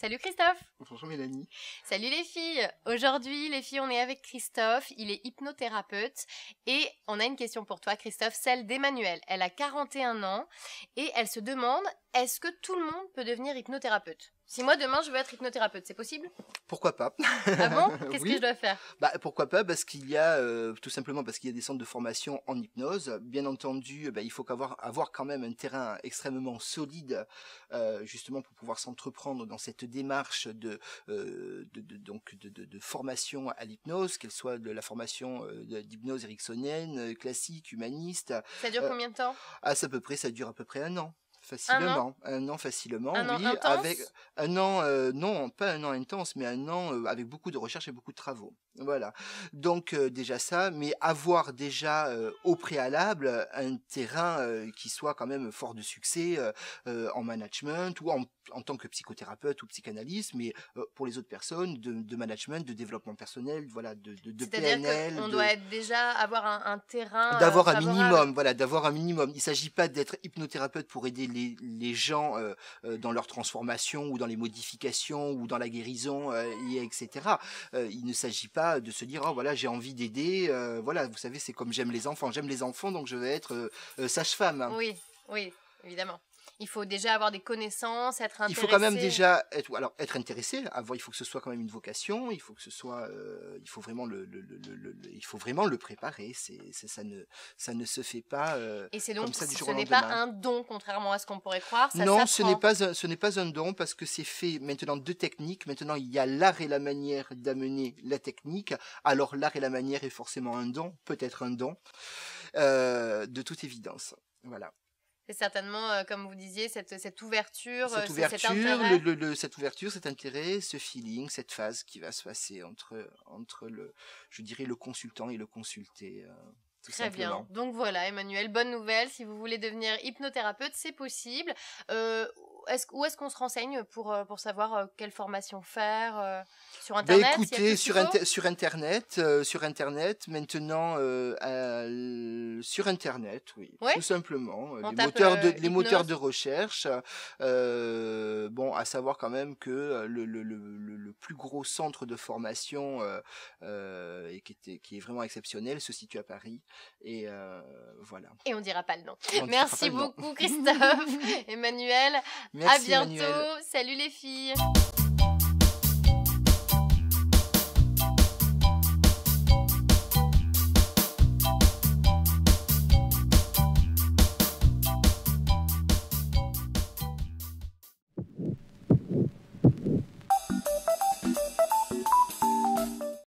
Salut Christophe. Bonjour Mélanie. Salut les filles. Aujourd'hui les filles on est avec Christophe, il est hypnothérapeute et on a une question pour toi Christophe, celle d'Emmanuelle. Elle a 41 ans et elle se demande est-ce que tout le monde peut devenir hypnothérapeute? Si moi demain je veux être hypnothérapeute, c'est possible? Pourquoi pas? Ah bon? Qu'est-ce Oui. que je dois faire? Pourquoi pas? Parce qu'il y a tout simplement parce qu'il y a des centres de formation en hypnose. Bien entendu, il faut avoir quand même un terrain extrêmement solide, justement pour pouvoir s'entreprendre dans cette démarche de formation à l'hypnose, qu'elle soit de la formation d'hypnose ericksonienne, classique, humaniste. Ça dure combien de temps? Ça dure à peu près un an. Facilement, un an facilement, un oui, an intense? avec un an, non, pas un an intense, mais un an avec beaucoup de recherche et beaucoup de travaux. Voilà. Donc déjà ça, mais avoir déjà au préalable un terrain qui soit quand même fort de succès en management ou en tant que psychothérapeute ou psychanalyste, mais pour les autres personnes de management, de développement personnel, voilà, de C'est-à-dire PNL. qu'on doit déjà avoir un terrain d'avoir un favorable. minimum, voilà, d'avoir un minimum. Il ne s'agit pas d'être hypnothérapeute pour aider les gens dans leur transformation ou dans les modifications ou dans la guérison, etc. Il ne s'agit pas de se dire oh voilà j'ai envie d'aider, voilà vous savez c'est comme j'aime les enfants donc je vais être sage-femme. Oui, oui, évidemment. Il faut déjà avoir des connaissances, être intéressé. Il faut quand même déjà être intéressé. Il faut que ce soit quand même une vocation. Il faut que ce soit, il faut vraiment le préparer. Ça ne se fait pas. Et c'est donc comme ça du jour ce au n'est pas lendemain. un don, contrairement à ce qu'on pourrait croire. Ça Non, s'apprend. ce n'est pas un don parce que c'est fait maintenant de techniques. Maintenant, il y a l'art et la manière d'amener la technique. Alors, l'art et la manière est forcément un don, peut-être un don, de toute évidence. Voilà. C'est certainement, comme vous disiez, cette ouverture, Cette ouverture, cet intérêt, ce feeling, cette phase qui va se passer entre le consultant et le consulté. Très bien. Donc voilà, Emmanuelle, bonne nouvelle. Si vous voulez devenir hypnothérapeute, c'est possible. Où est-ce qu'on se renseigne pour savoir quelle formation faire sur Internet? Écoutez, sur Internet, maintenant, sur Internet, oui, ouais, tout simplement. Les hypnose. moteurs de recherche, à savoir quand même que le plus gros centre de formation qui est vraiment exceptionnel se situe à Paris. Et voilà. Et on dira pas le nom. Merci beaucoup Christophe, Emmanuelle. Merci, à bientôt. Emmanuelle. Salut les filles.